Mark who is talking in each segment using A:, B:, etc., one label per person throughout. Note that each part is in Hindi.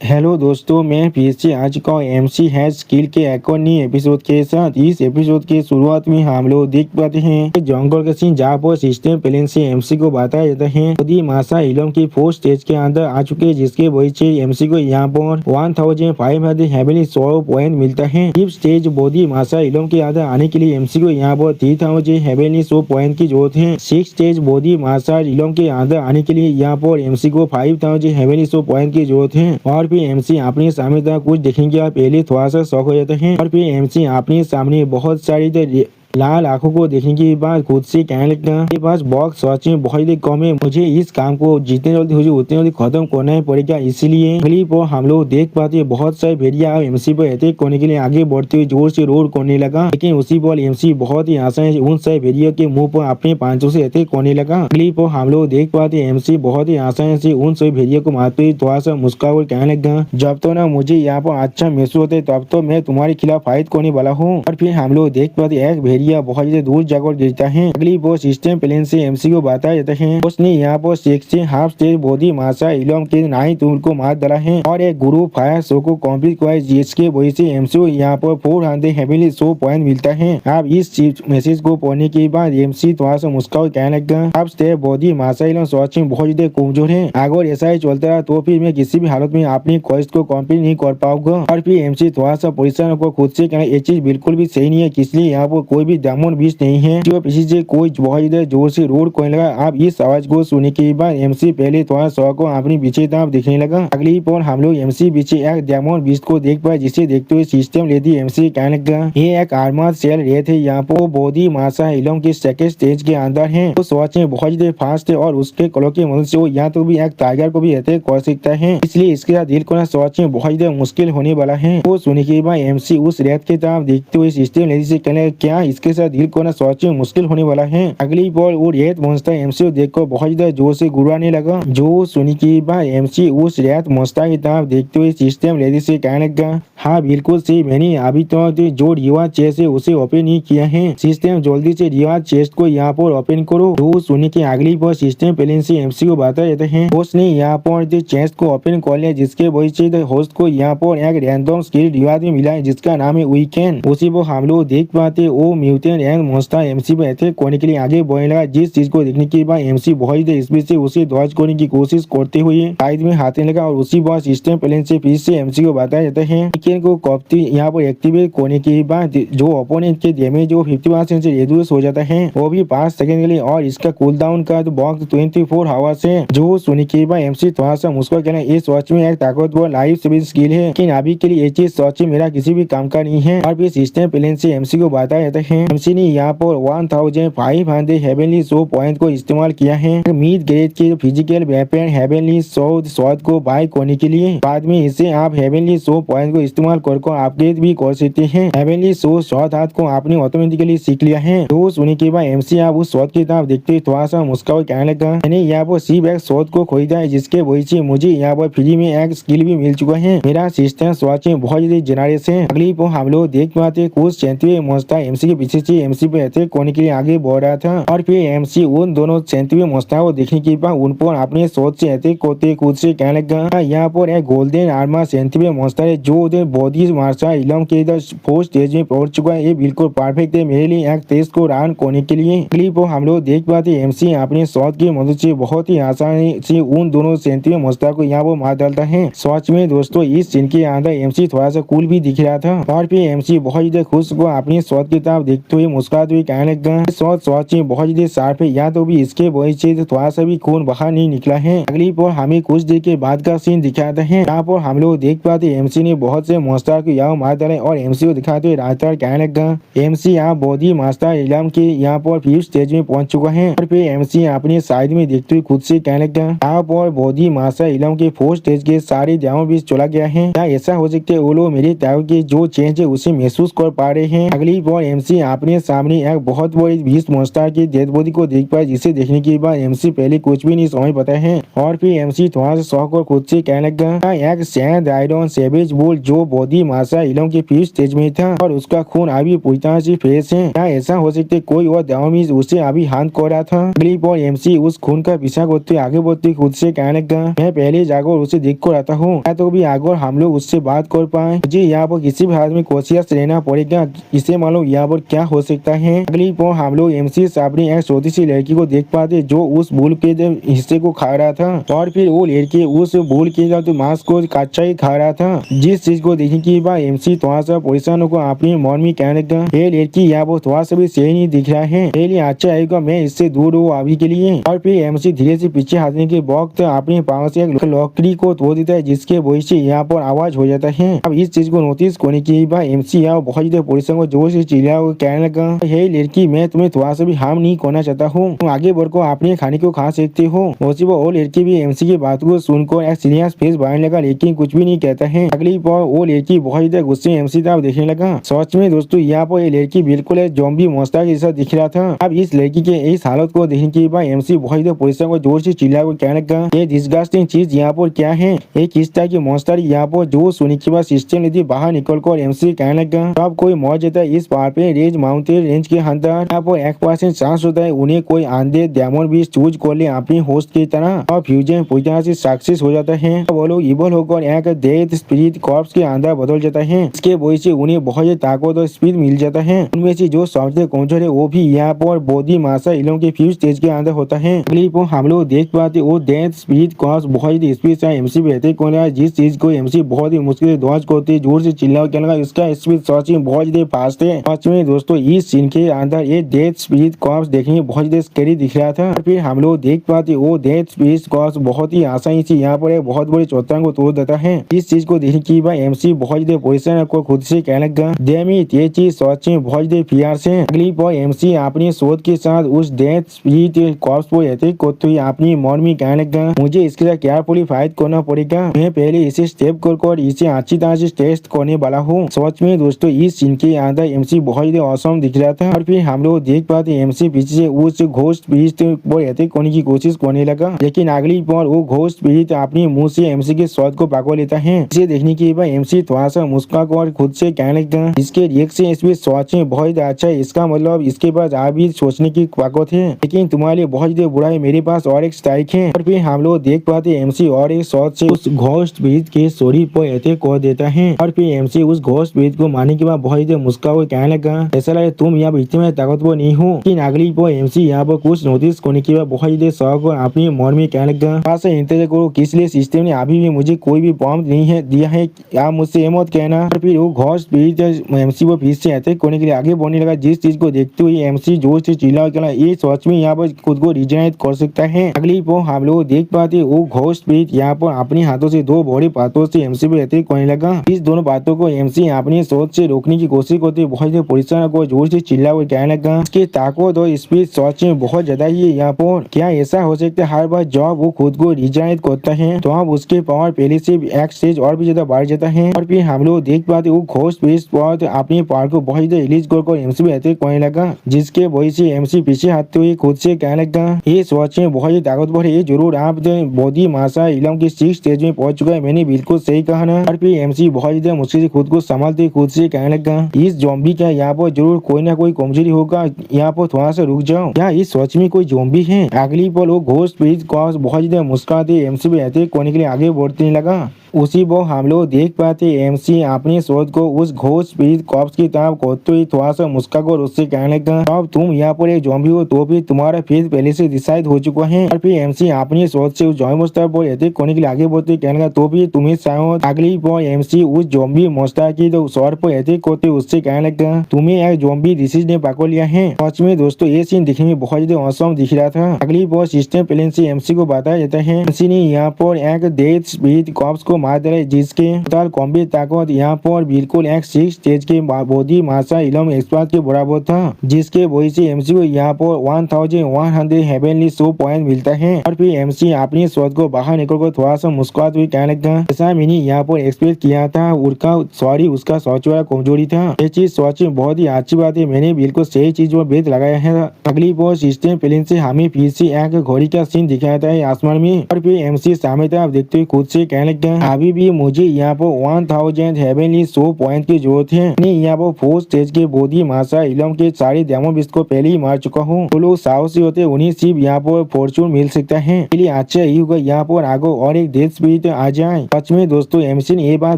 A: हेलो दोस्तों, मैं फिर से आ चुका हूँ एमसी हैज स्किल के एक और नई एपिसोड के साथ। इस एपिसोड के शुरुआत में हम लोग देख पाते हैं कि जंगल का सीन जहाँ पर सिस्टम प्लेन से एमसी को बताया जाता है खुदी मासा इलम की फोर्थ स्टेज के अंदर आ चुके हैं, जिसके वजह से एमसी को यहाँ पर 1500 हेवनली 100 पॉइंट मिलता है। फिफ्थ स्टेज बोधी मासा इलम के अंदर आने के लिए एमसी को यहाँ पर 3000 हेवनली 100 पॉइंट की जरूरत है। सिक्स स्टेज बोधी मासा इलम के अंदर आने के लिए यहाँ पर एमसी को 5000 हेवनली 100 पॉइंट की जरूरत है। और फिर एमसी अपने सामने कुछ देखेंगे आप पहले थोड़ा सा शौक हो जाता है। और फिर एमसी अपने सामने बहुत सारी लाल आंखों को देखने के बाद खुद से कहने लगता मेरे पास बॉक्स सच में बहुत ही कम है, मुझे इस काम को जितने जल्दी हो उतने जल्दी खत्म करना ही पड़ेगा। इसलिए अगली पर हम लोग देख पाते हैं बहुत सारे भेड़िया एमसी पर अटैक करने के लिए आगे बढ़ते हुए जोर से रोड करने लगा, लेकिन उसी पर एमसी बहुत ही आसान है उन सारे भेड़िया के मुंह पर अपने पांचों से अटैक करने लगा। अगली पर हम लोग देख पाते हैं एमसी बहुत ही आसान से उन सभी भेड़िया को मारते हुए थोड़ा सा मुस्कुराकर कहने लगा जब तो ना मुझे यहाँ पर अच्छा महसूस होता है तब तो मैं तुम्हारे खिलाफ फाइट करने वाला हूँ। और फिर हम लोग देख पाते एक भेड़िया बहुत ही दूर जाकर गिरता है। अगली वो सिस्टम प्लेन से एमसी को बताया जाता है उसने यहाँ पर से हाफ स्टेज बोधी मासा इलम के 9 टूल को मार डाला है और एक गुरु फायर शो को कंप्लीट किया, जिसके वजह से एमसी को यहाँ पर 400 हेवनली 100 पॉइंट मिलता है। अब इस मैसेज को पढ़ने के बाद एमसी थोड़ा सा मुस्कुराकर कहने लगा हाफ स्टेज बोधी मासा इलम सच में बहुत ही कमजोर है, अगर ऐसा ही चलता रहा तो फिर मैं किसी भी हालत में अपनी ख्वाहिश को कंप्लीट नहीं कर पाऊंगा। और फिर एमसी थोड़ा सा परेशान को खुद से कहना ये चीज बिल्कुल भी सही नहीं है, इसलिए यहाँ पर कोई भी दामन बीच नहीं है जो पीछे से कोई बहुत इधर जोर से रोड करने लगा। आप इस आवाज को सुनने के बाद एमसी पहले थोड़ा सौ को अपनी पीछे तरफ दिखने लगा। अगली पर हम लोग एमसी पीछे एक डायमंड बीच को देख पाए, जिसे देखते हुए सिस्टम लेती एमसी कहने लगा ये एक आर्मर सेल रेत है, यहाँ पर बोधी मासा इलम के सेकंड स्टेज के अंदर है। तो सोच में बहुत ही फास्ट है और उसके कलो की मदद से वो यहाँ तो भी एक टाइगर को भी अटैक कर सकता है, इसलिए इसके साथ डील करना सोच में बहुत ही मुश्किल होने वाला है। वो सुनने के बाद एमसी उस रेत की तरफ देखते हुए सिस्टम लेती से कहने क्या इसके साथ डील करना सोच में मुश्किल होने वाला है। अगली बॉल वो रेत मॉन्स्टर एमसी को देखकर बहुत ज्यादा जोर से गुर्राने लगा। जो सुनी के बाद एमसी उस रेत मॉन्स्टर की तरफ देखते हुए सिस्टम लेडी से कहने लगा हाँ बिल्कुल सही, मैंने अभी तो जो रिवाज चेस्ट है उसे ओपन नहीं किया है, सिस्टम जल्दी से रिवाज चेस्ट को यहाँ पर ओपन करो। जो सुनी के अगली बार सिस्टम प्लेन से एमसी को बताया जाता है उसने यहाँ पर चेस्ट को ओपन कर लिया, जिसके वजह से होस्ट को यहाँ पर एक रैंडम स्किल रिवाज में मिला है जिसका नाम है वीकेंड। उसी पर हम लोग देख पाते वो म्यूटेंट एंड मॉन्स्टर एमसी पर अटैक करने के लिए आगे बढ़ने लगा, जिस चीज को देखने के बाद एमसी बहुत ही स्पीड से उसे डॉज करने की कोशिश करते हुए साइड में हाथने लगा। और उसी बार सिस्टम प्लेन से फिर से एमसी को बताया जाता है वीकेंड को कॉप्टी यहाँ पर एक्टिवेट करने के बाद जो ओपोनेंट के डैमेज जो 50% से रिड्यूस हो जाता है वो भी 5 सेकंड के लिए, और इसका कूल डाउन का बॉक्स 24 आवर्स है। जो सुनी के बाद एमसी थोड़ा सा मुस्कुरा कहना ये सच में एक ताकतवर लाइफ सेविंग स्किल है, लेकिन अभी के लिए ये चीज सच में मेरा किसी भी काम का नहीं है। और फिर सिस्टम प्लेन से एमसी को बताया जाता है एमसी ने यहाँ पर 1500 हेवनली 100 पॉइंट को इस्तेमाल किया है मिड ग्रेड के फिजिकल वेपन हेवनली 100 को बाय करने के लिए। बाद में इसे आप हेवनली 100 पॉइंट को इस्तेमाल कर अपग्रेड भी कर सकते हैं। हेवनली 100 शॉट हाथ को आपने ऑटोमेटिकली सीख लिया है। तो सुनने के बाद एमसी आप उस शॉट की तरफ देखते थोड़ा सा मुस्कुराकर कहने लगा मैंने यहाँ पर सिर्फ एक शॉट को खरीदा है, जिसके वजह से मुझे यहाँ पर फ्री में एक स्किल भी मिल चुका है। मेरा सिस्टम शॉट में बहुत ज्यादा जनरेस है। अगली पर हम लोग देख पाते कुछ सेंचुरी मॉन्स्टर एमसी के पीछे से एमसी पे अटैक करने के लिए आगे बढ़ रहा था, और फिर एमसी उन दोनों सेंचुरी मॉन्स्टर को देखने के बाद उन पर अपने शॉट से अटैक करते खुद से कहने लगा यहाँ पर एक गोल्डन आर्मर सेंचुरी मॉन्स्टर है जो बॉडी मार्शल इलम के इधर फोर्थ स्टेज में पहुंच चुका है, ये बिल्कुल परफेक्ट है मेरे लिए एक टेस्ट को रन करने के लिए। अगली पर हम लोग देख पाते एमसी अपने शॉट की मदद से बहुत ही आसानी से उन दोनों सेंचुरी मॉन्स्टर को यहाँ पर मार डालता है। सच में दोस्तों इस सीन के अंदर एमसी थोड़ा सा कूल भी दिख रहा था। और फिर एमसी बहुत ज्यादा खुश को अपनी शॉट की तरफ देखते हुए मुस्कुराते हुए कहने लगा शॉट सच में बहुत ज्यादा शार्प है, या तो भी इसके वजह से थोड़ा सा भी खून बाहर नहीं निकला है। अगली पर हमें कुछ देर के बाद का सीन दिखाता है, यहाँ पर हम लोग देख पाते एमसी ने बहुत से मॉन्स्टर को यहाँ मार डाले और एमसी को दिखाते हुए रास्ता कहने लगा एमसी यहाँ बोधी मास्टर इलम के यहाँ पर 5th स्टेज में पहुंच चुका है। और फिर एमसी अपने साइड में देखते हुए खुद से कहने लगा यहाँ पर बोधी मास्टर इलम के 4th स्टेज के सारे डायमंड बीच चला गया है, क्या ऐसा हो सकता है वो लोग मेरे टावर के जो चेंज है उसे महसूस कर पा रहे हैं। अगली बार एमसी अपने सामने एक बहुत बड़ी बीस्ट मॉन्स्टर की डेड बॉडी को देख पाए, जिसे देखने के बाद एमसी पहले कुछ भी नहीं समझ पाता है। और फिर एमसी थोड़ा सा शौक और खुद से कहने लगा एक सैंड आयरन सेवेज बुल जो वो बॉडी मासा इलम के फिफ्थ स्टेज में था और उसका खून अभी पूरी तरह से फ्रेश है। क्या ऐसा हो सकता है कोई और दवा में उसे अभी हाथ को रहा था। ग्लिप और एमसी उस खून का पीछा करते आगे बढ़ते खुद से कहने लगा, मैं पहले जाकर उसे देख कर आता हूँ, या तो भी आगे हम लोग उससे बात कर पाए। मुझे यहाँ पर किसी भी हाल में कोशिश रहना पड़ेगा, इसे मालूम यहाँ पर क्या हो सकता है। ग्लिप और हम लोग एमसी अपनी एक छोटी सी लड़की को देख पाते जो उस भूल के हिस्से को खा रहा था और फिर वो लड़की उस भूल के तो मांस को कच्चा ही खा रहा था। जिस चीज को देखने के बाद एमसी थोड़ा सा परेशान को अपने मन में कहने लगा, ये लड़की यहाँ पर थोड़ा सा भी सही नहीं दिख रहा है, पहले अच्छा आएगा मैं इससे दूर हूँ अभी के लिए। और फिर एमसी धीरे से पीछे हटने के वक्त अपने पाँव से एक लकड़ी को तोड़ देता है जिसके वजह से यहाँ पर आवाज हो जाता है। अब इस चीज को नोटिस करने के बाद एमसी यहाँ बहुत ज्यादा परेशान को जोर से चिल्ला कहने लगा, हे लड़की मैं तुम्हें थोड़ा सा भी हार्म नहीं करना चाहता हूँ, तुम आगे बढ़कर अपने खाने को खा सकते हो। उसी वो लड़की भी एमसी की बात को सुनकर एक सीरियस फेस बनाने लगा लेकिन कुछ भी नहीं कहता है। अगली बार वो लड़की बहुत ज्यादा गुस्से में एमसी तरफ देखने लगा। सच में दोस्तों यहाँ पर ये लड़की बिल्कुल एक ज़ॉम्बी मॉन्स्टर के साथ दिख रहा था। अब इस लड़की के इस हालत को देखने के बाद एमसी बहुत ज्यादा परेशान को जोर से चिल्ला कर कहने लगा, ये डिस्गस्टिंग चीज यहाँ पर क्या है, एक किस तरह की मॉन्स्टर यहाँ पर जो सुनने के बाद सिस्टम लेती बाहर निकल कर एमसी कहने लगा, अब कोई मर जाता है इस पहाड़ पे रेंज माउंटेन रेंज के अंदर, यहाँ पर 1% चांस होता है उन्हें कोई आंधे डेमन भी चूज कर ले अपनी होस्ट की तरह और फ्यूजन पूरी तरह से सक्सेस हो जाता है। वो लोग इवल होकर एक डेथ स्पिरिट कॉर्प्स के अंदर बदल जाता है। इसके वजह से उन्हें बहुत ज्यादा ताकत और स्पीड मिल जाता है। उनमें से जो सबसे कमजोर है वो भी यहाँ पर बॉडी मासा इलम के फ्यूज स्टेज के अंदर होता है। अगली पर हम लोग देख पाते वो डेथ स्पिरिट कॉर्प्स बहुत ही स्पीड से एमसी बेहतर कौन है, जिस चीज को एमसी बहुत ही मुश्किल से दौड़ करते जोर से चिल्ला के लगा, इसका स्पीड सच में बहुत ज्यादा फास्ट है। सच में दोस्तों इस सीन के अंदर ये डेथ स्पिरिट कॉर्प्स देखने में बहुत ज्यादा स्कैरी दिख रहा था। फिर हम लोग देख पाते वो डेथ स्पिरिट कॉर्प्स बहुत ही आसानी से यहाँ पर एक बहुत बड़ी चट्टान को तोड़ देता है। इस चीज को देखने की बार एमसी बहुत ज्यादा परेशान को खुद से कहने लगा, डेमिट ये चीज सच में बहुत ज्यादा फियर से। अगली पर एमसी अपनी सोच के साथ उस डेथ स्पिरिट कॉर्प्स को अटैक करते हुए अपनी मन में कहने लगा, मुझे इसके साथ केयरफुली फाइट करना पड़ेगा, मैं पहले इसे स्टेप कर इसे अच्छी तरह से टेस्ट करने वाला हूँ। सच में दोस्तों इस सीन के अंदर एमसी बहुत ज्यादा औसम दिख रहा था। और फिर हम लोग देख पाते एमसी पीछे से उस घोस्ट स्पिरिट पर अटैक करने की कोशिश करने लगा, लेकिन अगली पर वो घोस्ट स्पिरिट अपने मुंह से एमसी के स्वाद को पकड़ लेता है। इसे देखने के बाद एमसी थोड़ा सा मुस्कुरा कर खुद से कहने लगा, इसके रिएक्शन इसमें सच में बहुत अच्छा है, इसका मतलब इसके पास अभी सोचने की ताकत है, लेकिन तुम्हारे लिए बहुत ज्यादा बुरा है, मेरे पास और एक स्ट्राइक है। और फिर हम लोग देख पाते एमसी और एक शॉट से उस घोस्ट स्पिरिट के शरीर पर अटैक कर देता है। और फिर एमसी उस घोस्ट स्पिरिट को मारने के बाद बहुत ज्यादा मुस्कुरा कर कहने लगा, ऐसा लगे तुम यहाँ इतने ताकतवर नहीं हो। लेकिन अगली पर एमसी यहाँ पर कुछ नोटिस करने के बाद बहुत ज्यादा शौक और अपने मन में कहने लगा, पास इंतजार करो, किस लिए सिस्टम ने अभी भी मुझे कोई भी बॉम्ब नहीं है दिया है, आप मुझसे मत कहना। और फिर वो घोस्ट स्पिरिट एमसी को फिर से अटैक करने के लिए आगे बढ़ने लगा, जिस चीज को देखते हुए एमसी जोर से चिल्ला के ये सच में यहाँ पर खुद को रिजनरेट कर सकता है। अगली पर हम लोग देख पाते वो घोस्ट स्पिरिट यहाँ पर अपने हाथों से दो बड़े पातों से एमसी पे अटैक करने लगा। इस दोनों बातों को एमसी अपनी सोच से रोकने की कोशिश करते बहुत ज्यादा परेशान को जोर से चिल्ला और कहने लगा, इसकी ताकत और स्पीड सच में बहुत ज्यादा ही है यहाँ पर। क्या ऐसा हो सकता है हर बार जब वो खुद को रिजनरेट करता है तो अब उसके पावर पहले से एक स्टेज और भी ज्यादा बढ़ जाता है। और फिर हम लोग देख पाते वो घोस्ट स्पिरिट अपने पावर को बहुत ज्यादा रिलीज कर एमसी पे अटैक करने लगा, जिसके वजह से एमसी पीछे हटते हुए खुद से कहने लगा, ये सच में बहुत ही ताकतवर है, जरूर आप बॉडी मासा इलम की 6 स्टेज में पहुंच चुका है, मैंने बिल्कुल सही कहा ना। और फिर एमसी बहुत ज्यादा मुश्किल से खुद को संभालते खुद से कहने लगा, इस ज़ॉम्बी का यहाँ पर जरूर कोई ना कोई कमजोरी होगा, यहाँ पर थोड़ा सा रुक जाओ, क्या इस सच में कोई ज़ॉम्बी है। अगली पल वो घोस्ट स्पिरिट कॉर्प्स बहुत ज्यादा मुस्कुराते एमसी पे अटैक करने के लिए आगे बढ़ने लगा। उसी वो हम लोग देख पाते एमसी अपनी सोच को उस घोस्ट स्पिरिट कॉर्प्स की तरफ करते हुए थोड़ा सा मुस्कुराकर उससे कहने लगा, अब तुम यहाँ पर एक ज़ॉम्बी हो तो भी तुम्हारा फेस पहले से डिसाइड हो चुका है। और फिर एमसी अपनी सोच से उस ज़ॉम्बी मॉन्स्टर पर अटैक करने के लिए आगे बढ़ते कहने लगा, तो भी तुम्हें शायद। अगली पर एमसी उस ज़ॉम्बी मॉन्स्टर की तो सर पर अटैक करते उससे कहने लगा, तुम्हें एक ज़ॉम्बी डिसीज ने पकड़ लिया है। सच में दोस्तों ये सीन दिखने में बहुत ज्यादा औसम दिख रहा था। अगली बार सिस्टम प्लेन से एमसी को बताया जाता है एमसी ने यहाँ पर एक डेथ स्पिरिट कॉर्प्स को मार दिया, जिसके टोटल कॉम्बैट ताकत यहाँ पर बिल्कुल एक 6 स्टेज के बॉडी मासा इलम एक्सपर्ट के बराबर था, जिसके वजह से एमसी को यहाँ पर 1100 हेवनली शो पॉइंट मिलता है। और फिर एमसी अपनी सोच को बाहर निकलकर थोड़ा सा मुस्कुराते हुए कहने लगा, ऐसा मैंने यहाँ पर एक्सपेक्ट किया था, उसका सोच वाला कमजोरी था, ये चीज सोच में बहुत ही अच्छी बात है, मैंने बिल्कुल सही चीज पर बेत लगाया है। अगली बार सिस्टम प्लेन से हमें फिर से एक घोड़ी का सीन दिखाया था आसमान में। और फिर एमसी सामने तरफ देखते हुए खुद से कहने लगा, अभी भी मुझे यहाँ पर 1000 हेवनली शो पॉइंट की जरूरत है। मैं यहाँ पर 4 स्टेज के बोधी मासा इलम के सारे डेमोबिस्ट को पहले ही मार चुका हूँ। तो लोग साहसी होते उन्हें सिर्फ यहाँ पर फॉर्चून मिल सकता है। इसलिए अच्छा यही होगा यहाँ पर आगो और एक डेथ स्पिरिट आ जाए। सच में दोस्तों एमसी ने ये बात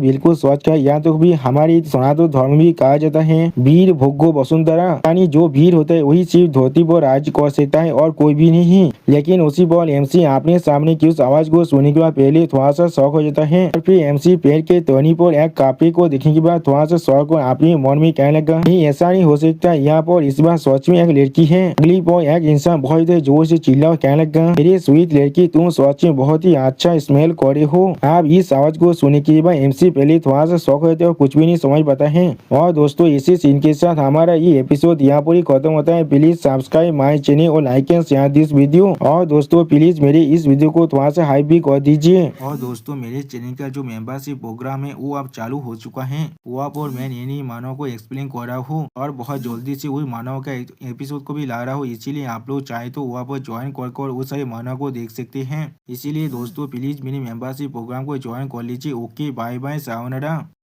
A: बिल्कुल सोच कर यहाँ तो भी हमारी सनातन धर्म भी कहा जाता है वीर भोगो वसुंधरा, यानी जो वीर होता है वही सिर्फ धोती पर राज कर सकता है और कोई भी नहीं। लेकिन उसी बॉल एमसी आपने सामने की उस आवाज को सुनने के बाद पहले थोड़ा सा शौक हो जाता है और फिर एमसी पेड़ के टहनी पर एक कापी को देखने के बाद थोड़ा सा शौक और अपने मन में कहने लगा नहीं ऐसा नहीं हो सकता, यहाँ पर इस बार सच में एक लड़की है। अगली पर एक इंसान बहुत जोर से चिल्ला और कहने लगा मेरी स्वीट लड़की तुम सच में बहुत ही अच्छा स्मेल करे हो। आप इस आवाज को सुनने के बाद एमसी पहले थोड़ा सा शौक होते और कुछ भी नहीं समझ पाता है। और दोस्तों इसी सीन के साथ हमारा ये एपिसोड यहाँ पर ही खत्म होता है। प्लीज सब्सक्राइब माई चैनल और like and share this video. और दोस्तों प्लीज मेरे इस वीडियो को थोड़ा सा हाइप भी कर दीजिए। और दोस्तों मेरे चैनल का जो मेंबरशिप प्रोग्राम है वो अब चालू हो चुका है। वो आप और मैं नई मानव को एक्सप्लेन कर रहा हूँ और बहुत जल्दी से वही मानव का एपिसोड को भी ला रहा हूँ। इसीलिए आप लोग चाहे तो वहाँ पर ज्वाइन कर उस सारे मानव को देख सकते हैं। इसीलिए दोस्तों प्लीज मेरी मेंबरशिप प्रोग्राम को ज्वाइन कर लीजिए। Okay bye bye sayonara.